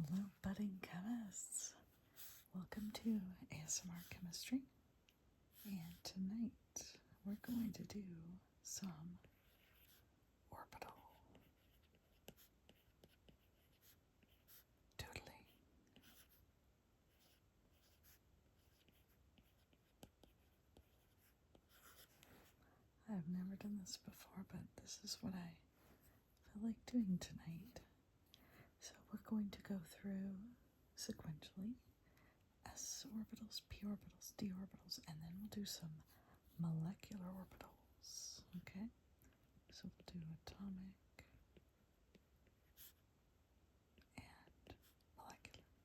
Hello, budding chemists. Welcome to ASMR Chemistry. And tonight we're going to do some orbital doodling. I've never done this before, but this is what I feel like doing tonight. So we're going to go through sequentially S orbitals, p orbitals, d orbitals, and then we'll do some molecular orbitals. Okay? So we'll do atomic and molecular.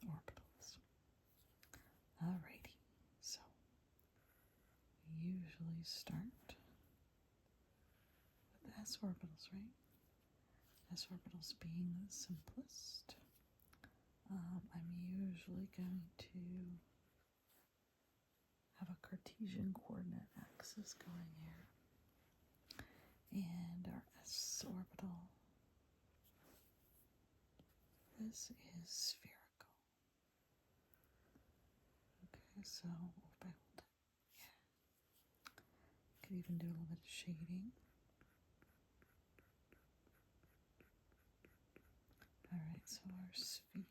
Orbitals. Alrighty, so we usually start with S orbitals, right? S orbitals being the simplest. I'm usually going to have a Cartesian coordinate axis going here. And our S orbital, this is spherical. Okay, so if I hold it, yeah. Could even do a little bit of shading. Alright, so our sphere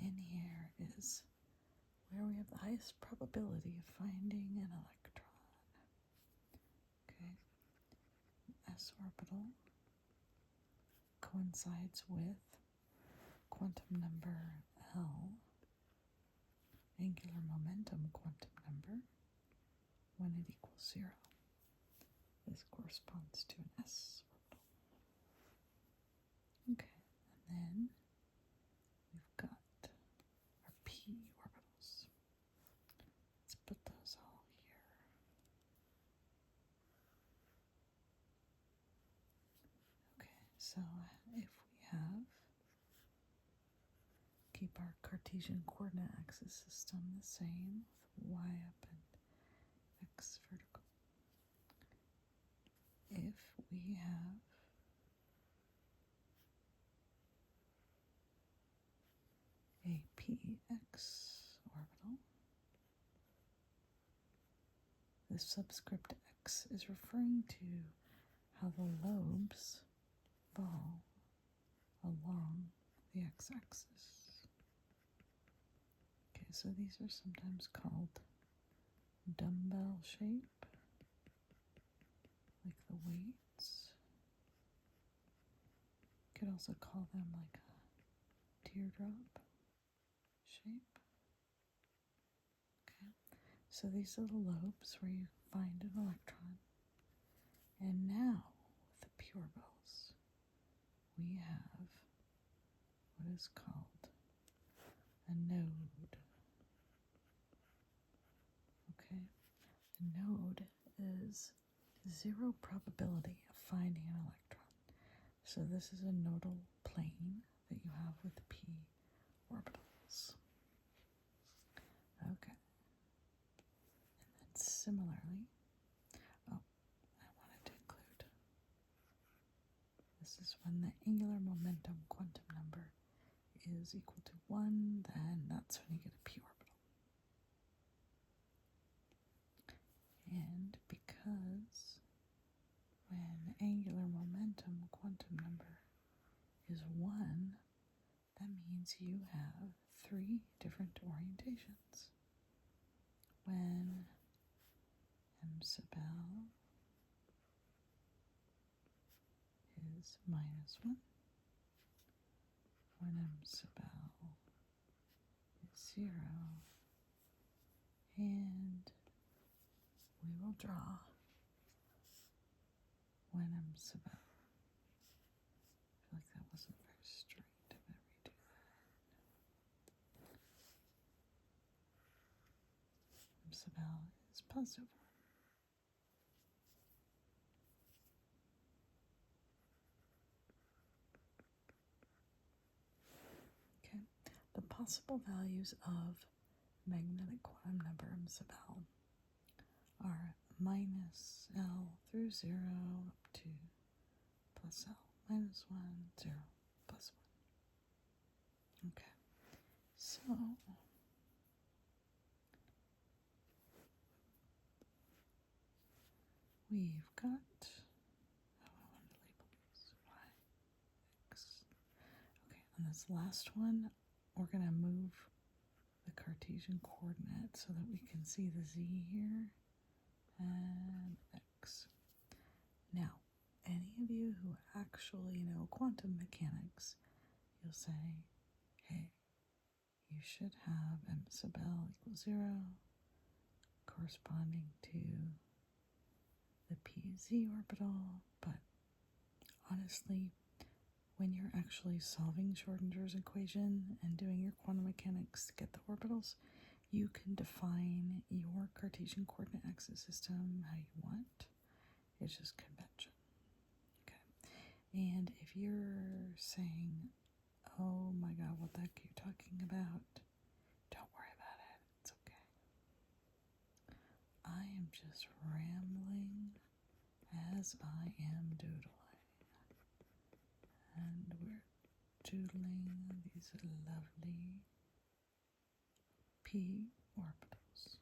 in here is where we have the highest probability of finding an electron. Okay, S orbital coincides with quantum number L, angular momentum quantum number, when it equals 0. This corresponds to an S orbital. Okay, and then we've got our p orbitals. Let's put those all here. Okay, so if we have, keep our Cartesian coordinate axis system the same with y up and x vertical. If we have a px orbital, the subscript x is referring to how the lobes fall along the x-axis. Okay, so these are sometimes called dumbbell shape, like the weights. You could also call them like a teardrop shape. Okay, so these are the lobes where you find an electron. And now, with the p orbitals, we have what is called a node. Okay, a node is 0 probability of finding an electron. So this is a nodal plane that you have with the p orbitals. Okay. And then similarly, I wanted to include, this is when the angular momentum quantum number is equal to 1, then that's when you get a p orbital. And because when angular momentum quantum number is 1, that means you have 3 different orientations. When m sub L is -1, when m sub L is 0, and we will draw when m sub L. I feel like that wasn't very straight. I'm going to redo that. M sub L is positive. Okay, the possible values of magnetic quantum number M_L are minus L through 0 up to plus L minus 1, 0, plus 1. Okay, so we've got, I want to label these Y, X. Okay, on this last one, we're going to move the Cartesian coordinate so that we can see the Z here and X. Now, any of you who actually know quantum mechanics, you'll say, hey, you should have M_L equals 0 corresponding to the PZ orbital, but honestly, when you're actually solving Schrödinger's equation and doing your quantum mechanics to get the orbitals, you can define your Cartesian coordinate axis system how you want. It's just convention. Okay. And if you're saying, oh my god, what the heck are you talking about? Don't worry about it. It's okay. I am just rambling as I am doodling. And we're doodling these lovely P orbitals,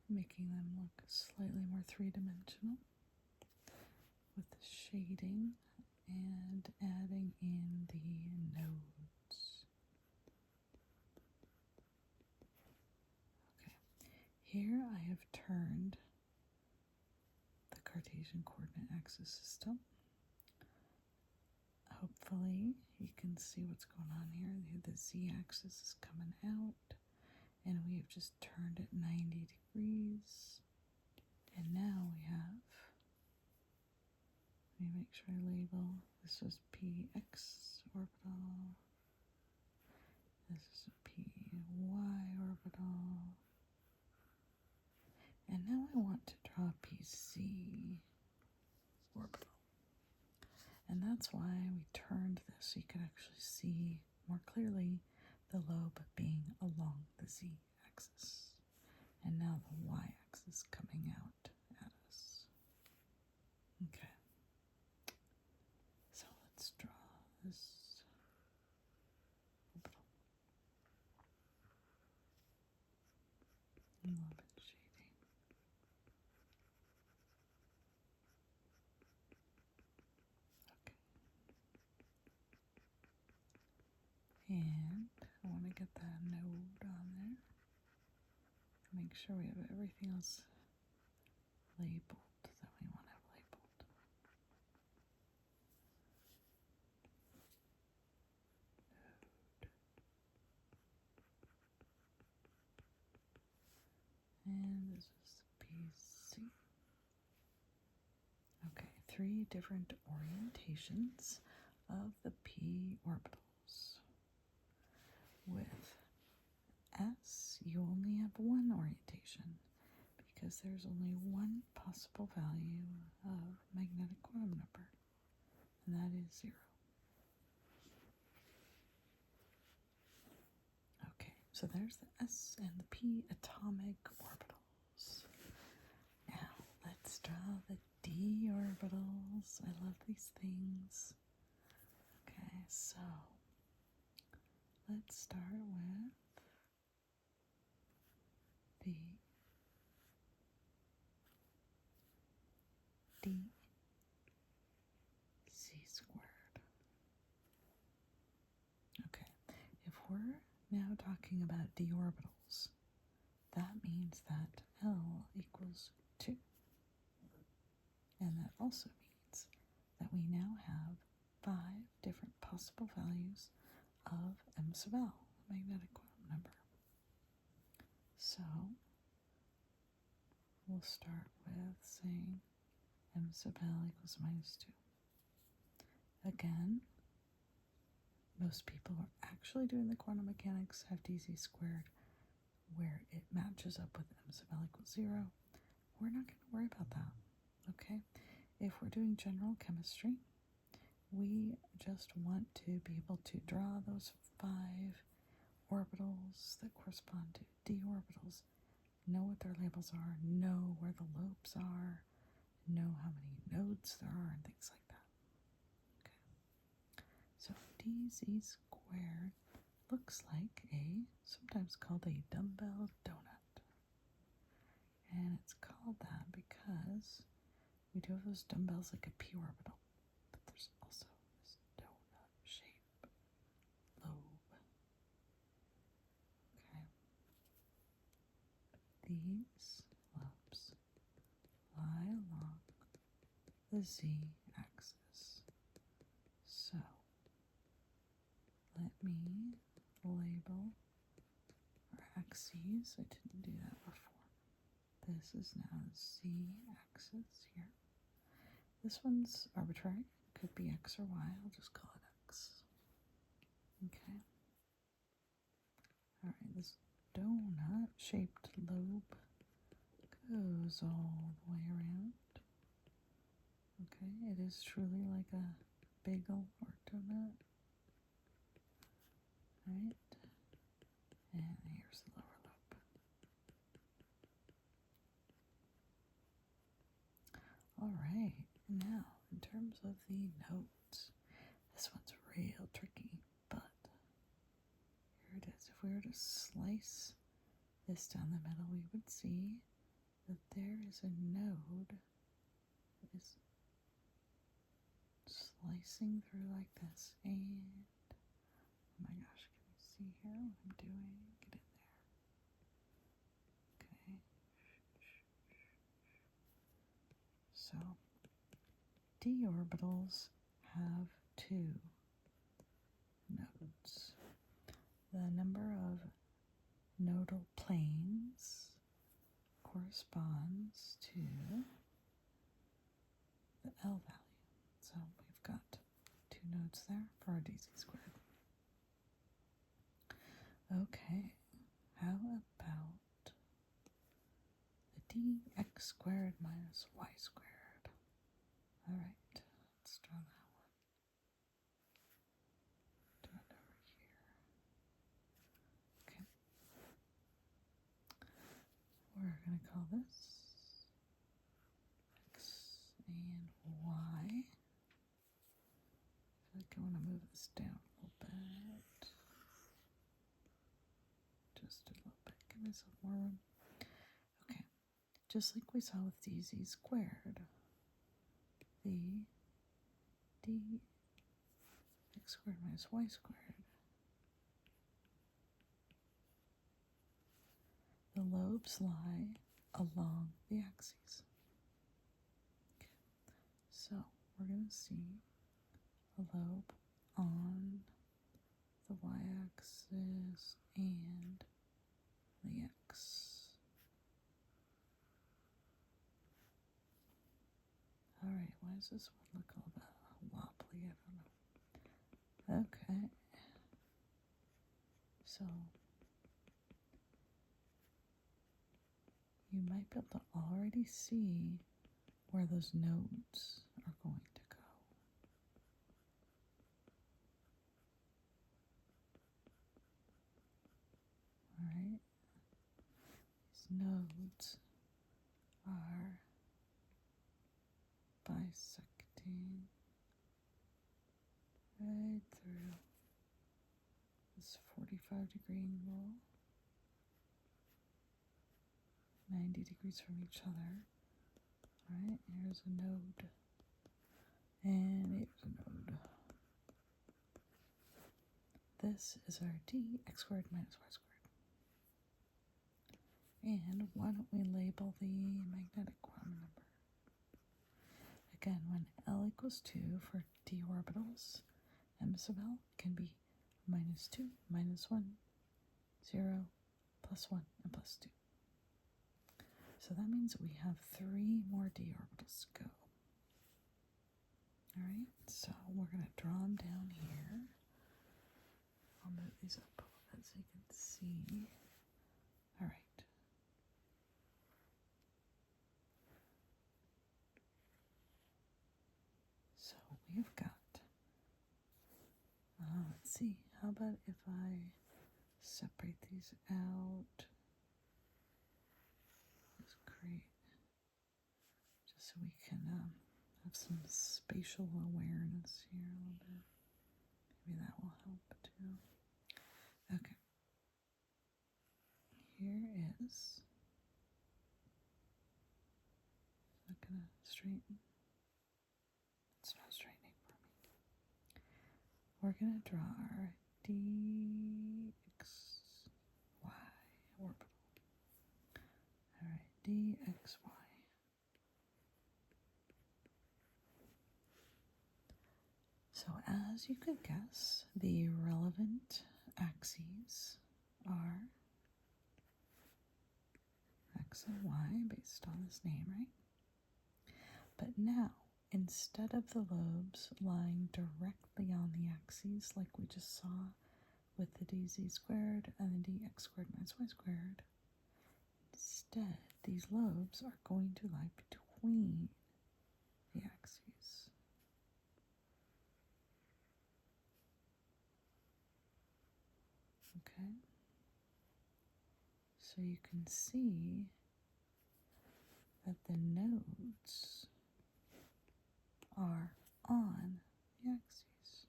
making them look slightly more three-dimensional with the shading and adding in the nodes. Okay, here I have turned the Cartesian coordinate axis system. Hopefully you can see what's going on here. The z-axis is coming out, and we have just turned it 90 degrees. And now we have, let me make sure I label, this is px orbital, this is a py orbital, and now I want to draw a pz orbital. And that's why we turned this so you could actually see more clearly the lobe being along the z-axis. And now the y-axis coming out at us. Okay. So let's draw this orbital. A little bit shading. Okay. And I want to get that node on there. Make sure we have everything else labeled that we want to have labeled. Node. And this is the PC. Okay, 3 different orientations of the p orbitals. With S, you only have one orientation because there's only one possible value of magnetic quantum number, and that is 0. Okay, so there's the S and the P atomic orbitals. Now, let's draw the D orbitals. I love these things. Okay, so let's start with the D C squared. Okay, if we're now talking about d orbitals, that means that L equals 2. And that also means that we now have 5 different possible values of M_L, magnetic quantum number. So we'll start with saying M_L equals -2. Again, most people who are actually doing the quantum mechanics have dz squared where it matches up with M_L equals 0. We're not going to worry about that, okay? If we're doing general chemistry, we just want to be able to draw those 5 orbitals that correspond to d orbitals, know what their labels are, know where the lobes are, know how many nodes there are, and things like that. Okay. So dz squared looks like sometimes called a dumbbell donut. And it's called that because we do have those dumbbells like a p orbital, but there's also this donut shape lobe. Okay. These lobes lie along the z-axis. So let me label our axes. I didn't do that before. This is now the z-axis here. This one's arbitrary. Could be x or y. I'll just call it x. Okay. All right, this donut-shaped lobe goes all the way around. Okay, it is truly like a bagel or donut. Right? And here's the lower lobe. All right, now in terms of the notes, this one's real tricky, but here it is. If we were to slice this down the middle, we would see that there is a node that is slicing through like this, and oh my gosh, can you see here what I'm doing? Get in there. Okay. So d orbitals have two nodes. The number of nodal planes corresponds to the L value. So we've got two nodes there for our dz squared. Okay, how about the dx squared minus y squared? All right, let's draw that one. Do it over here. Okay. We're going to call this x and y. I feel like I want to move this down a little bit. Just a little bit. Give myself more room. Okay. Just like we saw with dz squared, the dx squared minus y squared, the lobes lie along the axes. Okay. So we're going to see a lobe on the y-axis and the x. All right, why does this one look all about wobbly? I don't know. Okay. So you might be able to already see where those nodes are going to go. All right. These nodes are bisecting right through this 45-degree angle, 90 degrees from each other. All right, here's a node, and here's a node. This is our dx squared minus y squared. And why don't we label the magnetic quantum number? Again, when L equals 2 for d orbitals, m sub L can be -2, -1, 0, +1, and +2. So that means we have 3 more d orbitals to go. All right, so we're going to draw them down here. I'll move these up a little bit so you can see. All right. So we've got, let's see, how about if I separate these out. Just create, just so we can have some spatial awareness here a little bit. Maybe that will help too. Okay. Here is, not gonna straighten. It's not straightening for me. We're gonna draw our dxy orbital. All right, dxy. So as you could guess, the relevant axes are x and y based on this name, right? But now, instead of the lobes lying directly on the axes like we just saw with the dz squared and the dx squared minus y squared, instead these lobes are going to lie between the axes. Okay? So you can see that the nodes are on the axes.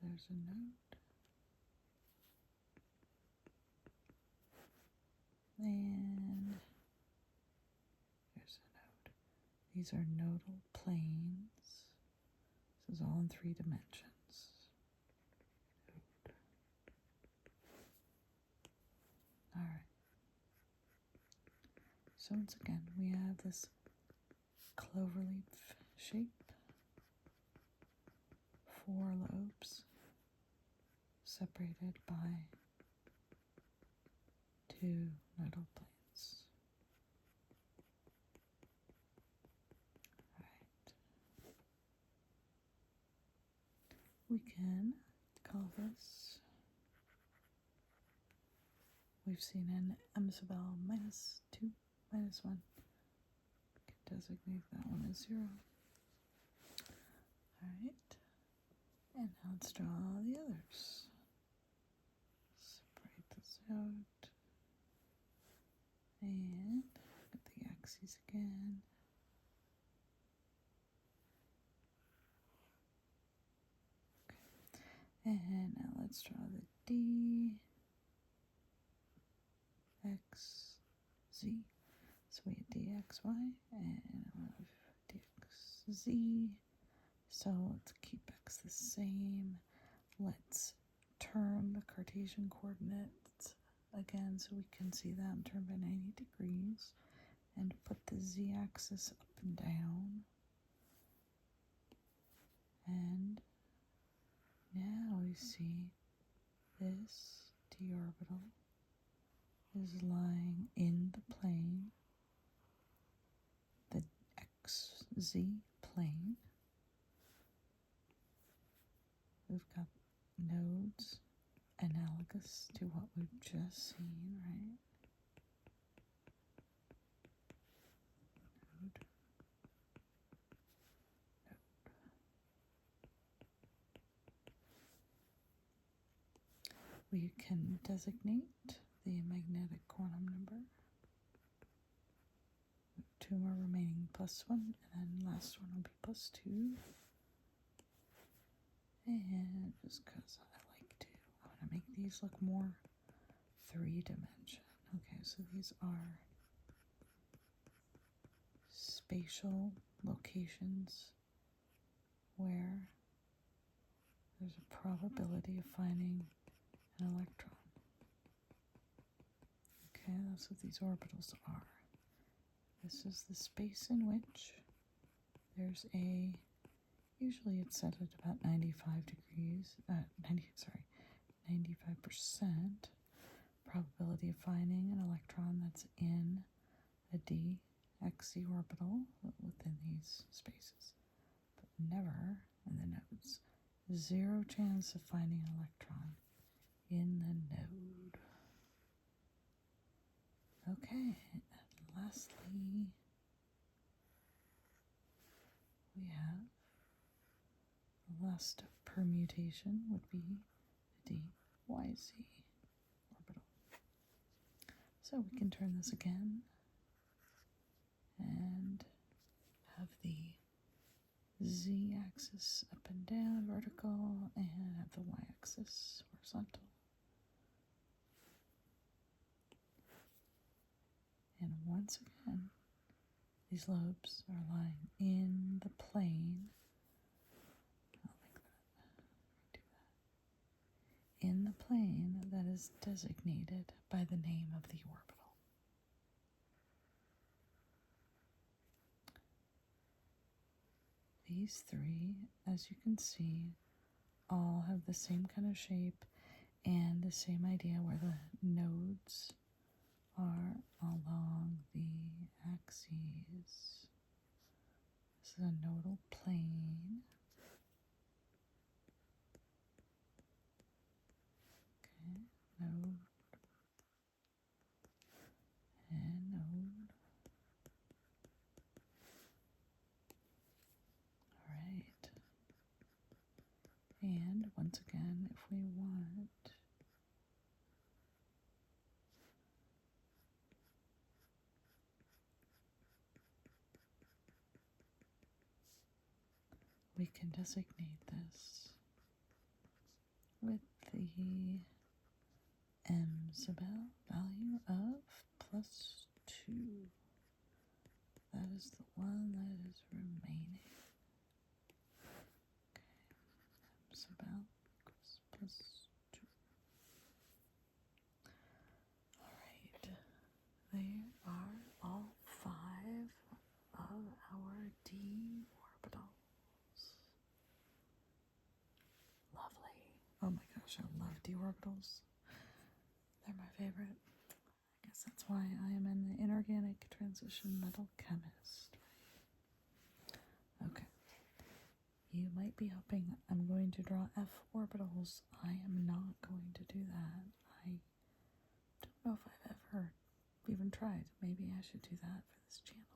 There's a node. And there's a node. These are nodal planes. This is all in 3 dimensions. Node. All right. So once again, we have this cloverleaf shape, 4 lobes separated by 2 nodal planes. All right. We can call this, we've seen an M-sub-L minus 2, minus 1. We can designate that one as 0. All right. And now let's draw the others. Separate this out. And look at the axes again. Okay. And now let's draw the D, X, Z. So we have DXY and we have DXZ. So let's keep X the same. Let's turn the Cartesian coordinates again so we can see them turn by 90 degrees and put the z-axis up and down. And now we see this d orbital is lying in the plane, the xz plane. We've got nodes analogous to what we've just seen, right? Node. We can designate the magnetic quantum number. 2 more remaining, +1, and then last one will be +2. And just because I want to make these look more 3-dimensional. Okay, so these are spatial locations where there's a probability of finding an electron. Okay, that's what these orbitals are. This is the space in which there's a, usually it's set at about 95 degrees, 95% probability of finding an electron that's in a dxz orbital within these spaces, but never in the nodes. 0 chance of finding an electron in the node. Okay, and lastly, we have the last permutation would be the YZ orbital. So we can turn this again and have the z-axis up and down, vertical, and have the y-axis horizontal. And once again, these lobes are lying in the plane. Like that. Do that. In the plane that is designated by the name of the orbital. These three, as you can see, all have the same kind of shape and the same idea where the nodes are along the axes. This is a nodal plane. Okay, node and node. All right. And once again, if we want, we can designate this with the m-Isabel value of +2. That is the one that is remaining. Okay, m-Isabel equals +2. All right, there are all 5 of our d orbitals. Lovely. Oh my gosh, I love d orbitals. They're my favorite. I guess that's why I am an inorganic transition metal chemist. Okay. You might be hoping I'm going to draw F orbitals. I am not going to do that. I don't know if I've ever even tried. Maybe I should do that for this channel.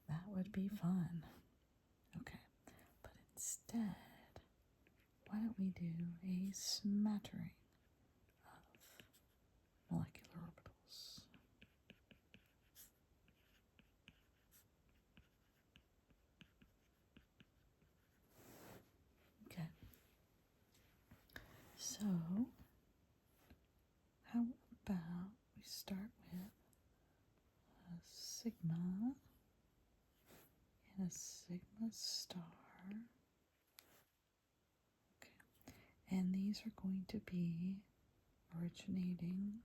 That would be fun. Okay. But instead, why don't we do a smattering of molecular orbitals? Okay. So, how about we start with a sigma and a sigma star. Okay. And these are going to be originating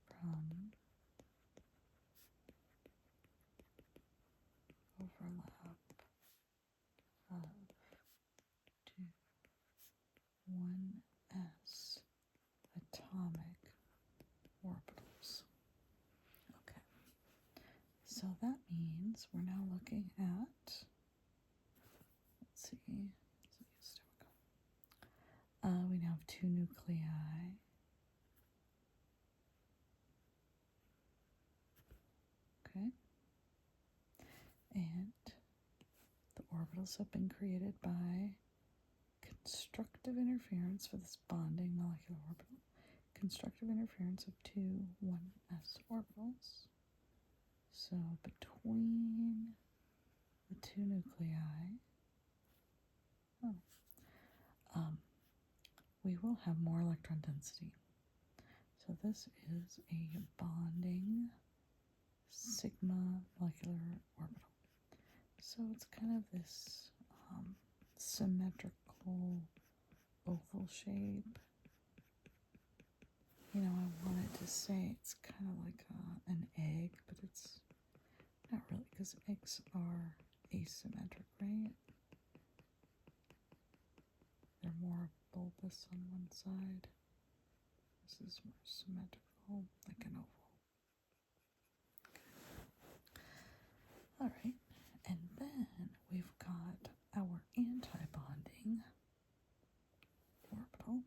from overlap of 1s atomic orbitals. Okay, so that means we're now looking at, let's see, we now have 2 nuclei. Okay, and the orbitals have been created by constructive interference for this bonding molecular orbital. Constructive interference of 2 1s orbitals. So between the 2 nuclei, we will have more electron density. So this is a bonding sigma molecular orbital. So it's kind of this symmetrical oval shape. You know, I wanted to say it's kind of like an egg, but it's not really, because eggs are asymmetric, right? They're more bulbous on one side. This is more symmetrical, like an oval. All right, and then we've got our antibonding orbital.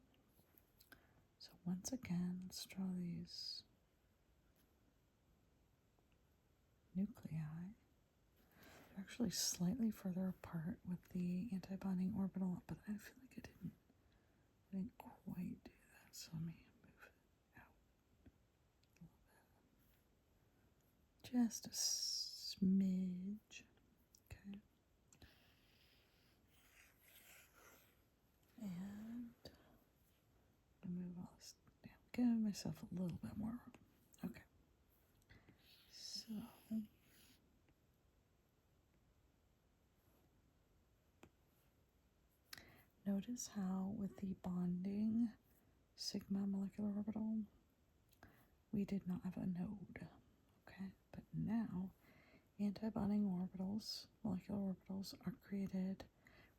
So once again, let's draw these nuclei. They're actually slightly further apart with the antibonding orbital, but I feel like I didn't quite do that. So let me move it out a little bit. Just a smidge. Okay. And move all this down. Give myself a little bit more room. Okay. So notice how with the bonding sigma molecular orbital, we did not have a node. Okay. But now antibonding orbitals, molecular orbitals, are created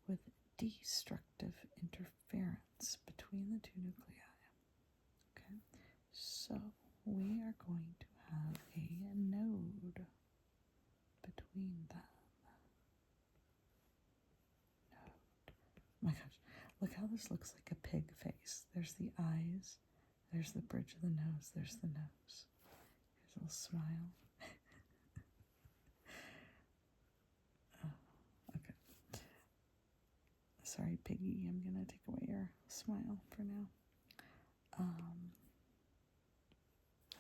with destructive interference between the two nuclei. Okay, so we are going to have a node between them. Node. Oh my gosh, look how this looks like a pig face. There's the eyes, there's the bridge of the nose, there's the nose. Here's a little smile. Okay. Sorry, Piggy, I'm gonna take away your smile for now.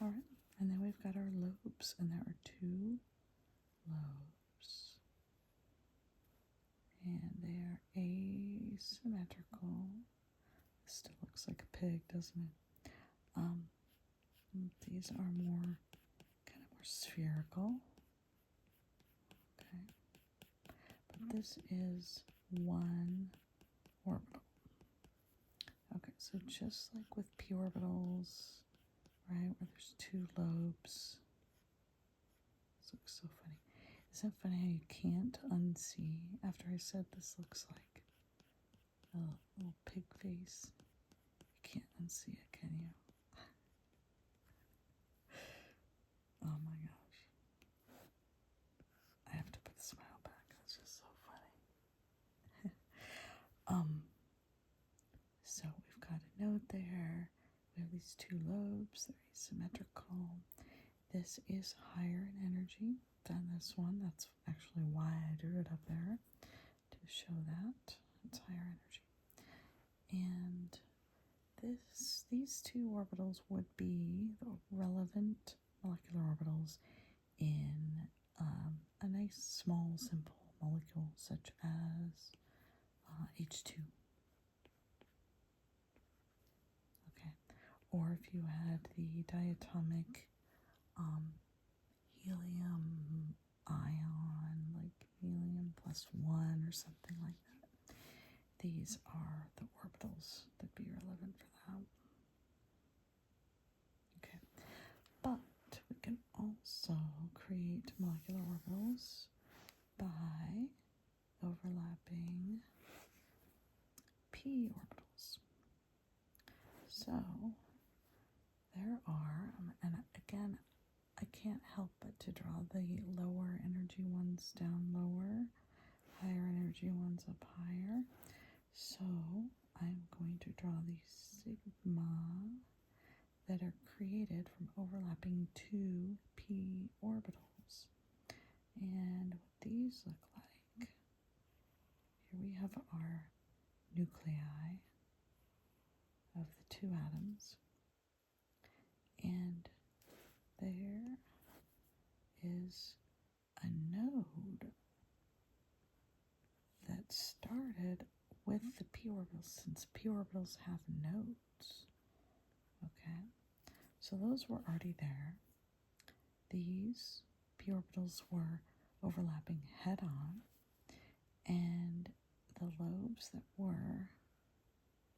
All right, and then we've got our lobes, and there are two lobes, and they are asymmetrical. This still looks like a pig, doesn't it? These are more kind of more spherical. Okay, but this is one orbital. Okay, so just like with p orbitals, right, where there's two lobes. This looks so funny. Isn't it funny how you can't unsee after I said this looks like a little pig face? You can't unsee it, can you? Oh my gosh. I have to put the smile back. That's just so funny. So we've got a node there. We have these two lobes. They're asymmetrical. This is higher in energy than this one. That's actually why I drew it up there, to show that it's higher energy. And these two orbitals would be the relevant molecular orbitals in a nice small simple molecule such as H2. Okay, or if you had the diatomic helium ion, like helium +1 or something like that. These are the orbitals that be relevant for that. Okay, but we can also create molecular orbitals by overlapping p orbitals. So there are, and again, I can't help but to draw the lower energy ones down lower, higher energy ones up higher. So I'm going to draw these sigma that are created from overlapping two p orbitals. And what these look like, here we have our nuclei of the two atoms, and there is a node that started with the p orbitals, since p orbitals have nodes. Okay, so those were already there. These p orbitals were overlapping head on, and the lobes that were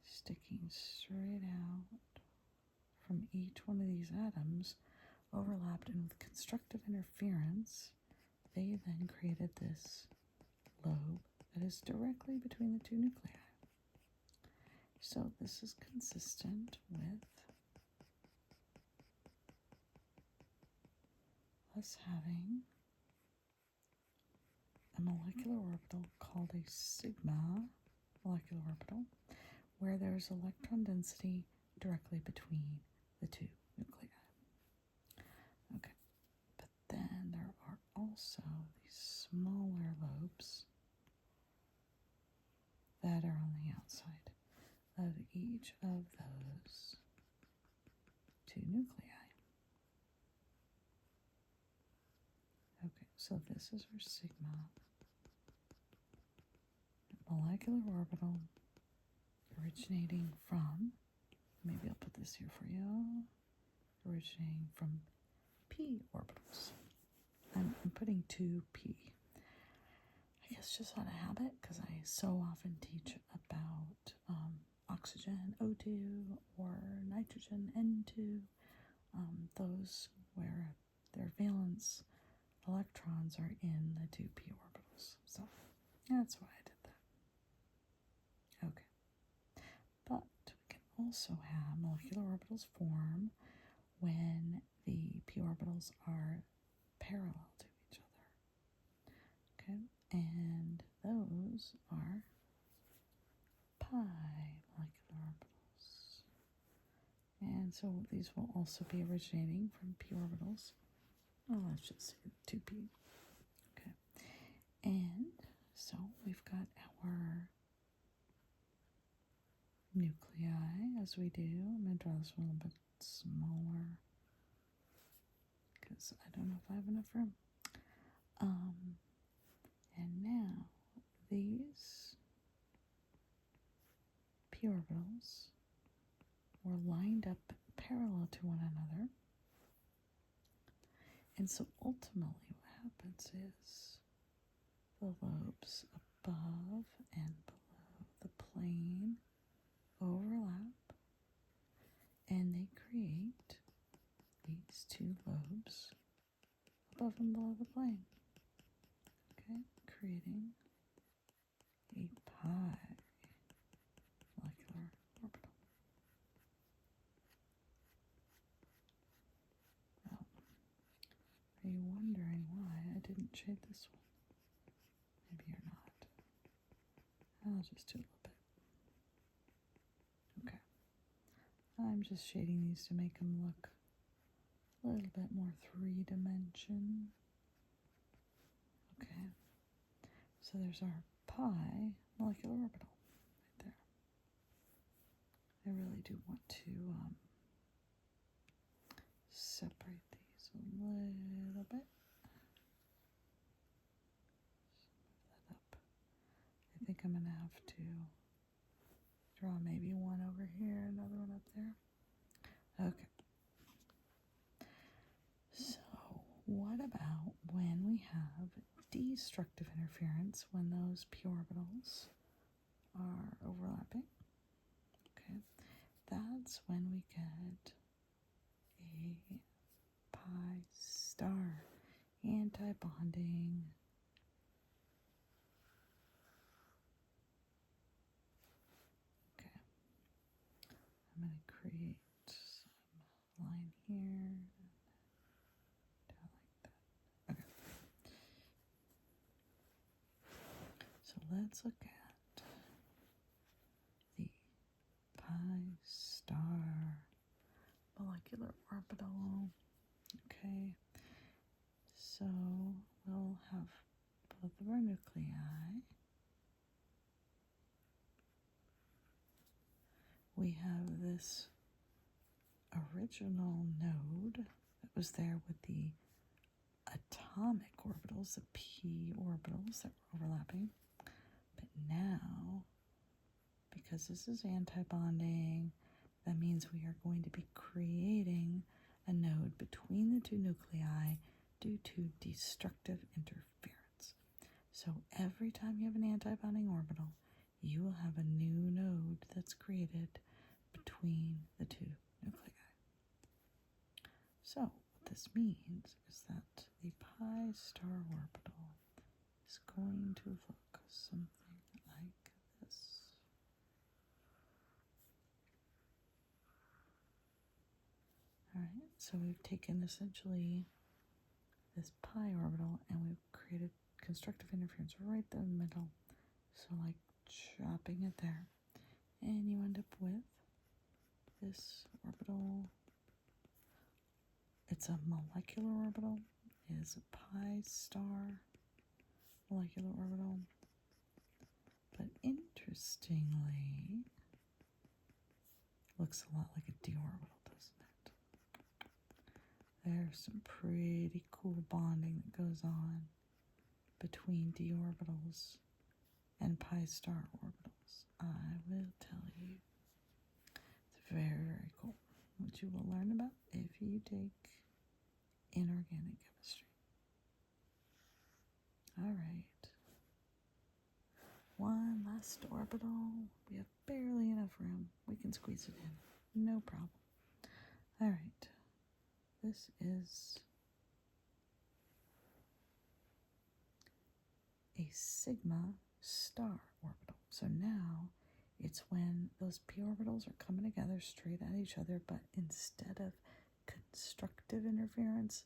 sticking straight out from each one of these atoms overlapped, and with constructive interference, they then created this lobe that is directly between the two nuclei. So this is consistent with us having a molecular orbital called a sigma molecular orbital, where there's electron density directly between the two nuclei. Okay, but then there are also these smaller lobes that are on the outside of each of those two nuclei. Okay, so this is our sigma molecular orbital originating from, maybe I'll put this here for you, originating from p orbitals. I'm putting 2p. I guess just out of habit, because I so often teach about oxygen O2 or nitrogen N2, those where their valence electrons are in the 2p orbitals. So that's why I did that. Okay. But we can also have molecular orbitals form when the p orbitals are parallel to each other. Okay, and those are pi molecular orbitals. And so these will also be originating from p orbitals. Well, let's just say 2p. Okay, and so we've got our nuclei as we do. I'm going to draw this one a little bit smaller because I don't know if I have enough room. And now these p orbitals were lined up parallel to one another. And so ultimately what happens is the lobes above and below the plane overlap, and they create these two lobes above and below the plane. Okay, creating a pi molecular orbital. Well, are you wondering why I didn't shade this one? Maybe you're not. I'll just do a little bit. Okay. I'm just shading these to make them look a little bit more three-dimension. Okay. So there's our pi molecular orbital right there. I really do want to separate these a little bit. Move that up. I think I'm going to have to draw maybe one over here, another one up there. Okay. So what about when we have destructive interference, when those p orbitals are overlapping? Okay, that's when we get a pi star antibonding. Okay, I'm going to create some line here, down like that. Okay, so let's look at the pi star molecular orbital. Okay, so we'll have both of our nuclei. We have this original node that was there with the atomic orbitals, the p orbitals that were overlapping. But now, because this is antibonding, that means we are going to be creating a node between the two nuclei due to destructive interference. So every time you have an antibonding orbital, you will have a new node that's created between the two nuclei. So what this means is that the pi star orbital is going to look something like this. Alright, so we've taken essentially this pi orbital and we've created constructive interference right in the middle. So like chopping it there. And you end up with this orbital. It's a molecular orbital. is a pi star molecular orbital. But interestingly, looks a lot like a d orbital, doesn't it? There's some pretty cool bonding that goes on between d orbitals and pi star orbitals. I will tell you. It's very, very cool, which you will learn about if you take inorganic chemistry. All right. One last orbital. We have barely enough room. We can squeeze it in. No problem. All right. This is a sigma star orbital. So now it's when those p orbitals are coming together straight at each other, but instead of constructive interference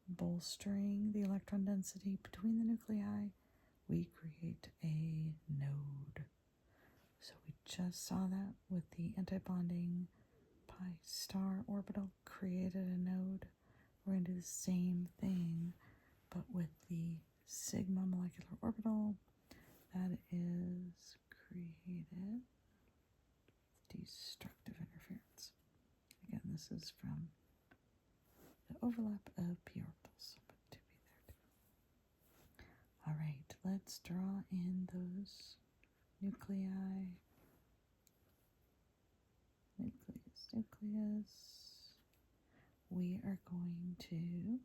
bolstering the electron density between the nuclei, we create a node. So we just saw that with the antibonding pi star orbital created a node. We're going to do the same thing, but with the sigma molecular orbital that is created destructive interference. Again, this is from the overlap of p orbitals, but to be there too. All right, let's draw in those nuclei. Nucleus. We are going to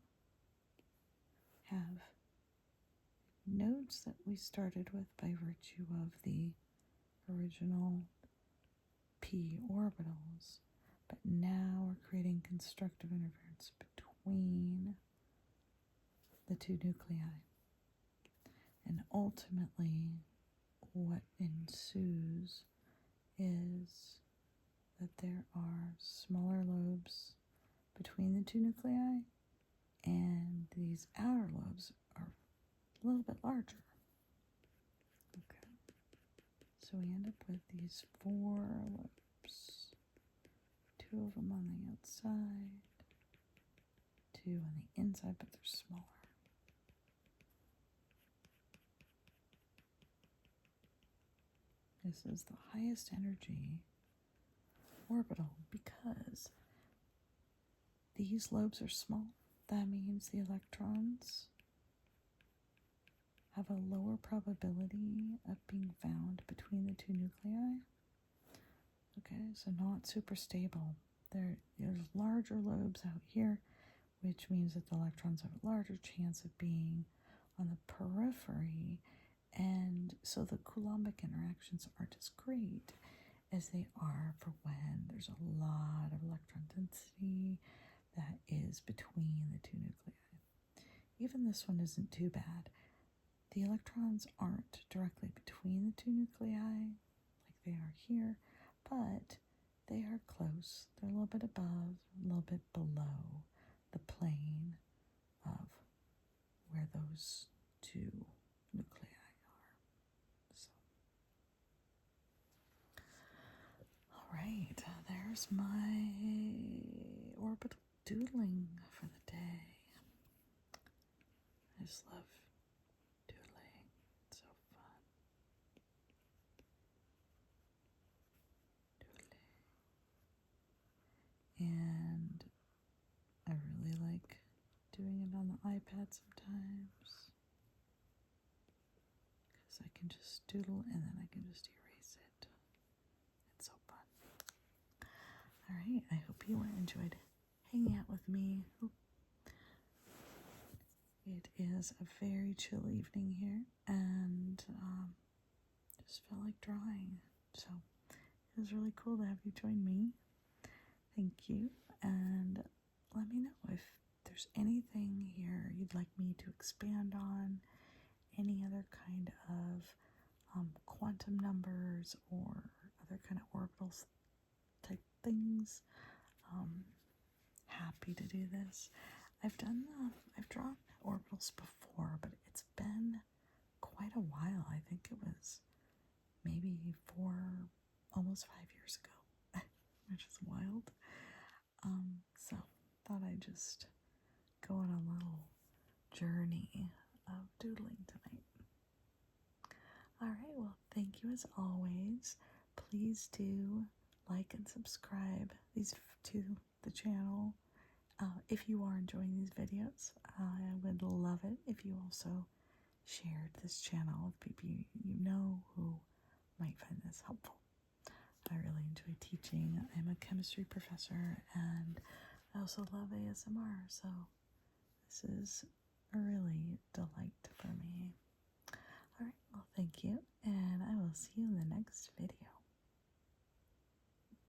have nodes that we started with by virtue of the original p orbitals, but now we're creating constructive interference between the two nuclei. And ultimately, what ensues is that there are smaller lobes between the two nuclei, and these outer lobes are a little bit larger. Okay. So we end up with these 4 lobes. 2 of them on the outside, 2 on the inside, but they're smaller. This is the highest energy orbital because these lobes are small. That means the electrons have a lower probability of being found between the two nuclei. Okay, so not super stable. There's larger lobes out here, which means that the electrons have a larger chance of being on the periphery, and so the Coulombic interactions aren't as great as they are for when there's a lot of electron density that is between the two nuclei. Even this one isn't too bad. The electrons aren't directly between the two nuclei like they are here, but they are close. They're a little bit above, a little bit below the plane of where those two nuclei are. So, all right, there's my orbital doodling for the day. I just love doodling. It's so fun. Doodling. And I really like doing it on the iPad sometimes, because I can just doodle and then I can just erase it. It's so fun. All right, I hope you enjoyed hanging out with me. It is a very chill evening here, and just felt like drawing. So it was really cool to have you join me. Thank you, and let me know if there's anything here you'd like me to expand on, any other kind of quantum numbers or other kind of orbitals type things. Happy to do this. I've drawn orbitals before, but it's been quite a while. I think it was maybe almost 5 years ago, which is wild. So thought I'd just go on a little journey of doodling tonight. Alright, well, thank you as always. Please do like and subscribe to the channel. If you are enjoying these videos, I would love it if you also shared this channel with people you know who might find this helpful. I really enjoy teaching. I'm a chemistry professor and I also love ASMR, so this is a really